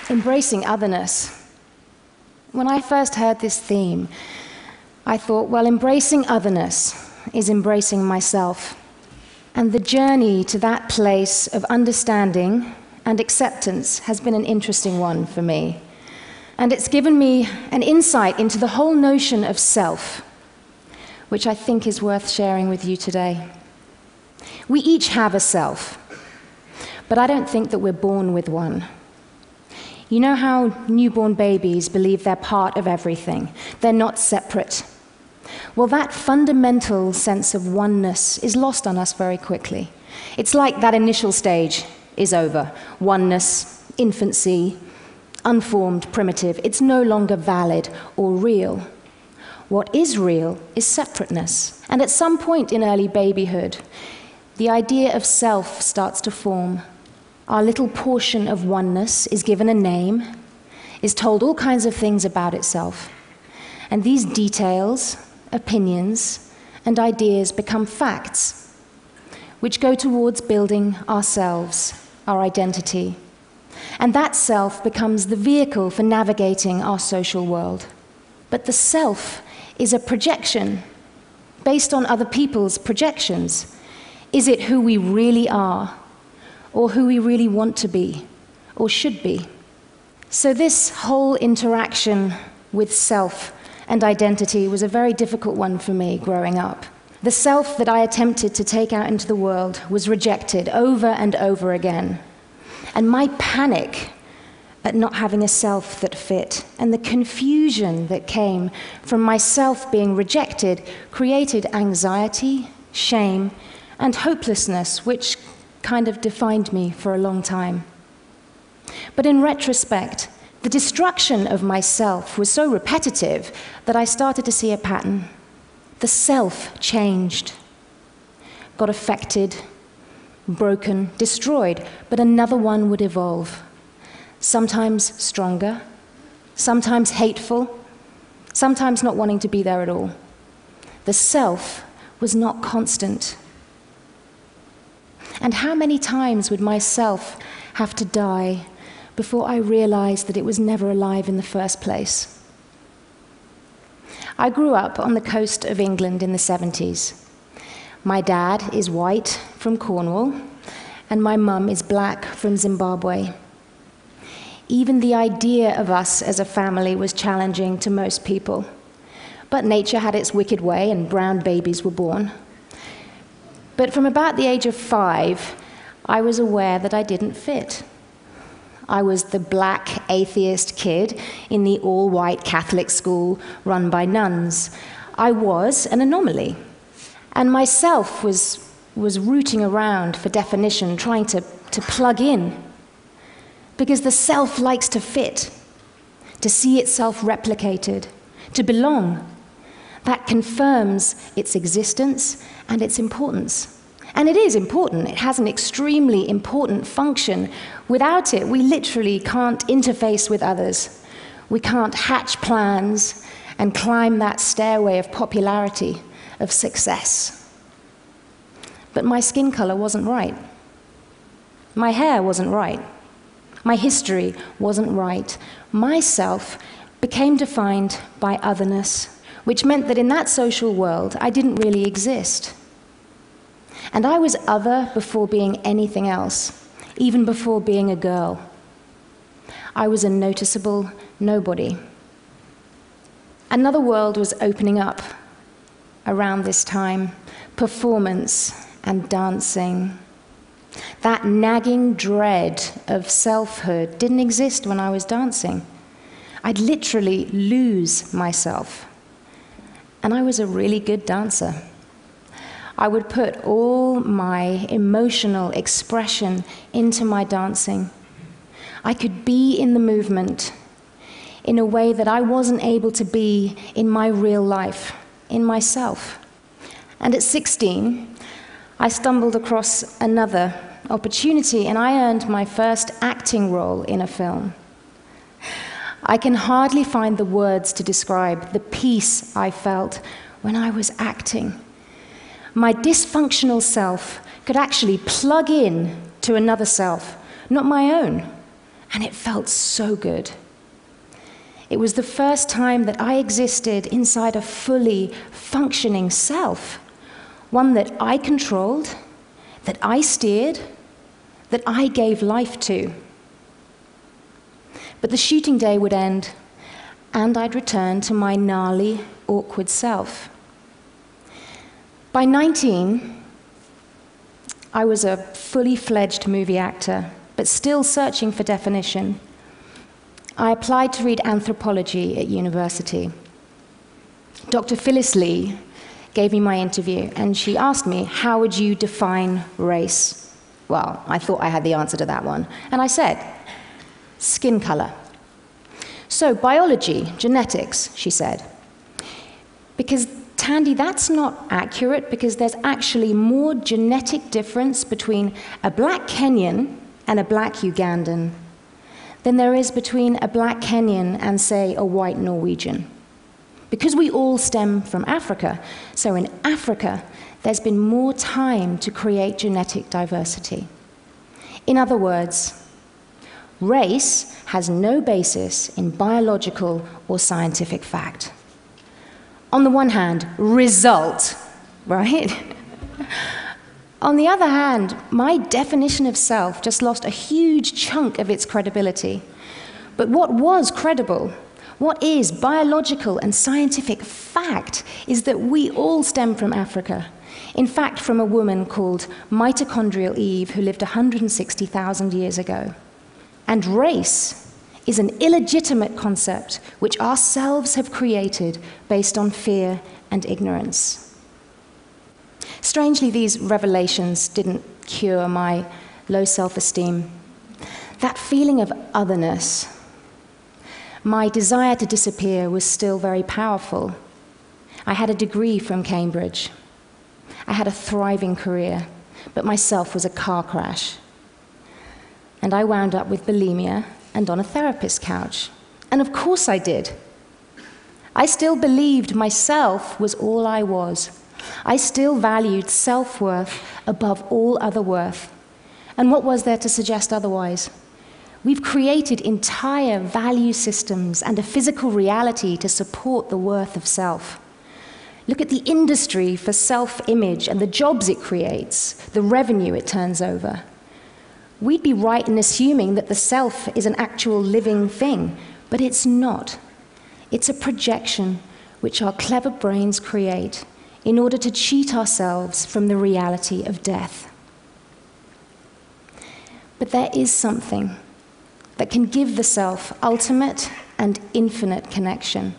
Embracing otherness. When I first heard this theme, I thought, well, embracing otherness is embracing myself. And the journey to that place of understanding and acceptance has been an interesting one for me. And it's given me an insight into the whole notion of self, which I think is worth sharing with you today. We each have a self, but I don't think that we're born with one. You know how newborn babies believe they're part of everything? They're not separate. Well, that fundamental sense of oneness is lost on us very quickly. It's like that initial stage is over. Oneness, infancy, unformed, primitive. It's no longer valid or real. What is real is separateness. And at some point in early babyhood, the idea of self starts to form. Our little portion of oneness is given a name, is told all kinds of things about itself. And these details, opinions, and ideas become facts, which go towards building ourselves, our identity. And that self becomes the vehicle for navigating our social world. But the self is a projection based on other people's projections. Is it who we really are? Or who we really want to be, or should be? So this whole interaction with self and identity was a very difficult one for me growing up. The self that I attempted to take out into the world was rejected over and over again. And my panic at not having a self that fit, and the confusion that came from myself being rejected, created anxiety, shame, and hopelessness, which kind of defined me for a long time. But in retrospect, the destruction of myself was so repetitive that I started to see a pattern. The self changed, got affected, broken, destroyed, but another one would evolve. Sometimes stronger, sometimes hateful, sometimes not wanting to be there at all. The self was not constant. And how many times would myself have to die before I realized that it was never alive in the first place? I grew up on the coast of England in the 70s. My dad is white from Cornwall, and my mum is black from Zimbabwe. Even the idea of us as a family was challenging to most people. But nature had its wicked way, and brown babies were born. But from about the age of 5, I was aware that I didn't fit. I was the black atheist kid in the all-white Catholic school run by nuns. I was an anomaly. And myself was rooting around for definition, trying to plug in. Because the self likes to fit, to see itself replicated, to belong. That confirms its existence and its importance. And it is important. It has an extremely important function. Without it, we literally can't interface with others. We can't hatch plans and climb that stairway of popularity, of success. But my skin color wasn't right. My hair wasn't right. My history wasn't right. Myself became defined by otherness, which meant that in that social world, I didn't really exist. And I was other before being anything else, even before being a girl. I was a noticeable nobody. Another world was opening up around this time: performance and dancing. That nagging dread of selfhood didn't exist when I was dancing. I'd literally lose myself. And I was a really good dancer. I would put all my emotional expression into my dancing. I could be in the movement in a way that I wasn't able to be in my real life, in myself. And at 16, I stumbled across another opportunity, and I earned my first acting role in a film. I can hardly find the words to describe the peace I felt when I was acting. My dysfunctional self could actually plug in to another self, not my own, and it felt so good. It was the first time that I existed inside a fully functioning self, one that I controlled, that I steered, that I gave life to. But the shooting day would end, and I'd return to my gnarly, awkward self. By 19, I was a fully fledged movie actor, but still searching for definition. I applied to read anthropology at university. Dr. Phyllis Lee gave me my interview, and she asked me, how would you define race? Well, I thought I had the answer to that one, and I said, skin color. So, biology, genetics, she said. Because, Thandie, that's not accurate, because there's actually more genetic difference between a black Kenyan and a black Ugandan than there is between a black Kenyan and, say, a white Norwegian. Because we all stem from Africa, so in Africa, there's been more time to create genetic diversity. In other words, race has no basis in biological or scientific fact. On the one hand, result, right? On the other hand, my definition of self just lost a huge chunk of its credibility. But what was credible, what is biological and scientific fact, is that we all stem from Africa. In fact, from a woman called mitochondrial Eve, who lived 160,000 years ago. And race is an illegitimate concept which ourselves have created based on fear and ignorance. Strangely, these revelations didn't cure my low self-esteem. That feeling of otherness, my desire to disappear, was still very powerful. I had a degree from Cambridge. I had a thriving career, but my self was a car crash. And I wound up with bulimia and on a therapist's couch. And of course I did. I still believed myself was all I was. I still valued self-worth above all other worth. And what was there to suggest otherwise? We've created entire value systems and a physical reality to support the worth of self. Look at the industry for self-image and the jobs it creates, the revenue it turns over. We'd be right in assuming that the self is an actual living thing, but it's not. It's a projection which our clever brains create in order to cheat ourselves from the reality of death. But there is something that can give the self ultimate and infinite connection.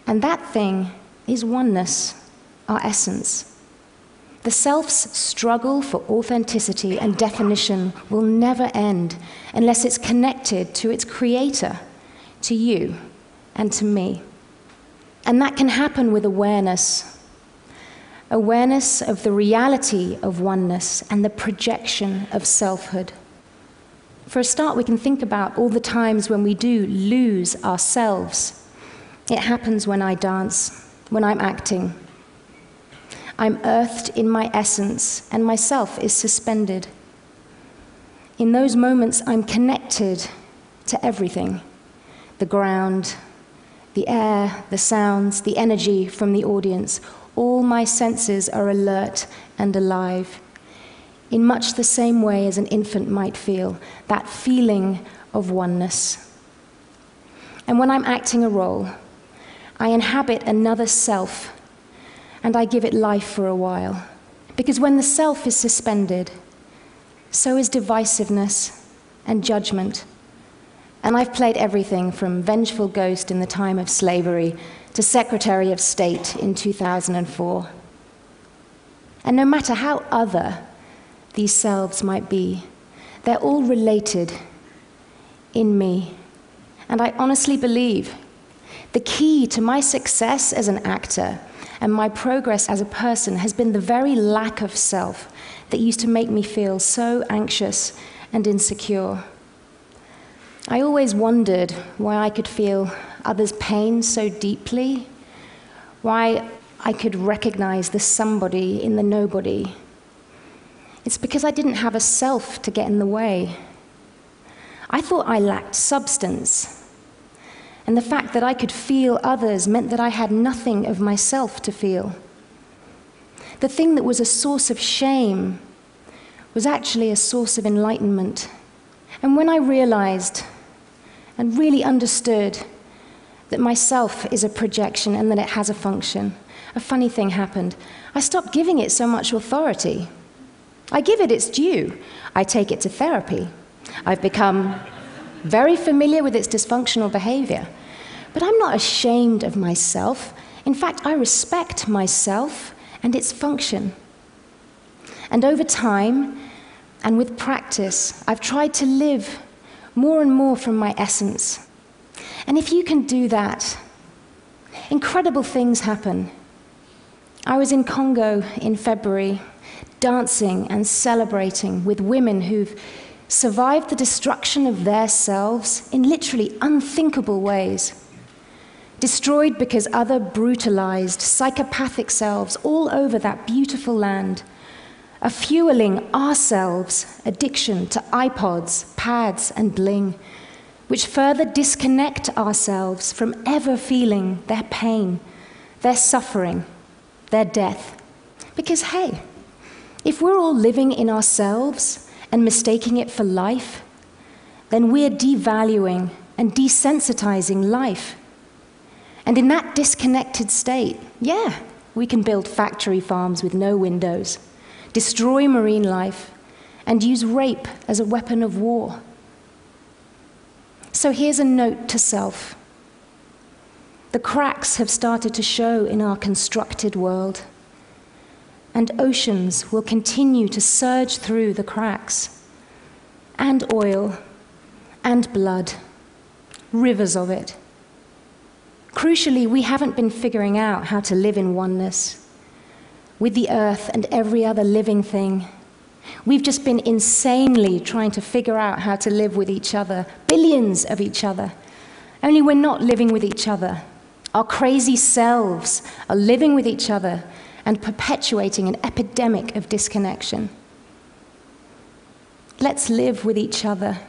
And that thing is oneness, our essence. The self's struggle for authenticity and definition will never end unless it's connected to its creator, to you and to me. And that can happen with awareness. Awareness of the reality of oneness and the projection of selfhood. For a start, we can think about all the times when we do lose ourselves. It happens when I dance, when I'm acting. I'm earthed in my essence, and myself is suspended. In those moments, I'm connected to everything: the ground, the air, the sounds, the energy from the audience. All my senses are alert and alive, in much the same way as an infant might feel, that feeling of oneness. And when I'm acting a role, I inhabit another self, and I give it life for a while. Because when the self is suspended, so is divisiveness and judgment. And I've played everything from vengeful ghost in the time of slavery to Secretary of State in 2004. And no matter how other these selves might be, they're all related in me. And I honestly believe the key to my success as an actor and my progress as a person has been the very lack of self that used to make me feel so anxious and insecure. I always wondered why I could feel others' pain so deeply, why I could recognize the somebody in the nobody. It's because I didn't have a self to get in the way. I thought I lacked substance, and the fact that I could feel others meant that I had nothing of myself to feel. The thing that was a source of shame was actually a source of enlightenment. And when I realized and really understood that myself is a projection and that it has a function, a funny thing happened. I stopped giving it so much authority. I give it its due. I take it to therapy. I've become very familiar with its dysfunctional behavior. But I'm not ashamed of myself. In fact, I respect myself and its function. And over time, and with practice, I've tried to live more and more from my essence. And if you can do that, incredible things happen. I was in Congo in February, dancing and celebrating with women who've survived the destruction of their selves in literally unthinkable ways. Destroyed because other brutalized, psychopathic selves all over that beautiful land are fueling ourselves' addiction to iPods, pads, and bling, which further disconnect ourselves from ever feeling their pain, their suffering, their death. Because, hey, if we're all living in ourselves and mistaking it for life, then we're devaluing and desensitizing life. And in that disconnected state, yeah, we can build factory farms with no windows, destroy marine life, and use rape as a weapon of war. So here's a note to self. The cracks have started to show in our constructed world, and oceans will continue to surge through the cracks, and oil, and blood, rivers of it. Crucially, we haven't been figuring out how to live in oneness with the earth and every other living thing. We've just been insanely trying to figure out how to live with each other, billions of each other. Only we're not living with each other. Our crazy selves are living with each other and perpetuating an epidemic of disconnection. Let's live with each other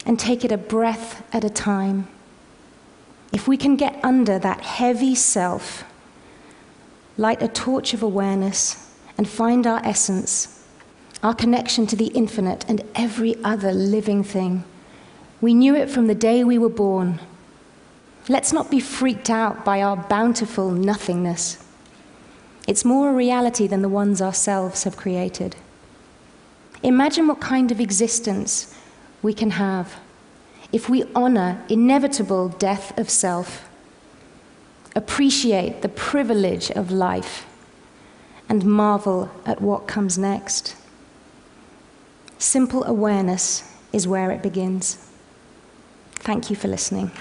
and take it a breath at a time. If we can get under that heavy self, light a torch of awareness, and find our essence, our connection to the infinite and every other living thing. We knew it from the day we were born. Let's not be freaked out by our bountiful nothingness. It's more a reality than the ones ourselves have created. Imagine what kind of existence we can have if we honor inevitable death of self, appreciate the privilege of life, and marvel at what comes next. Simple awareness is where it begins. Thank you for listening.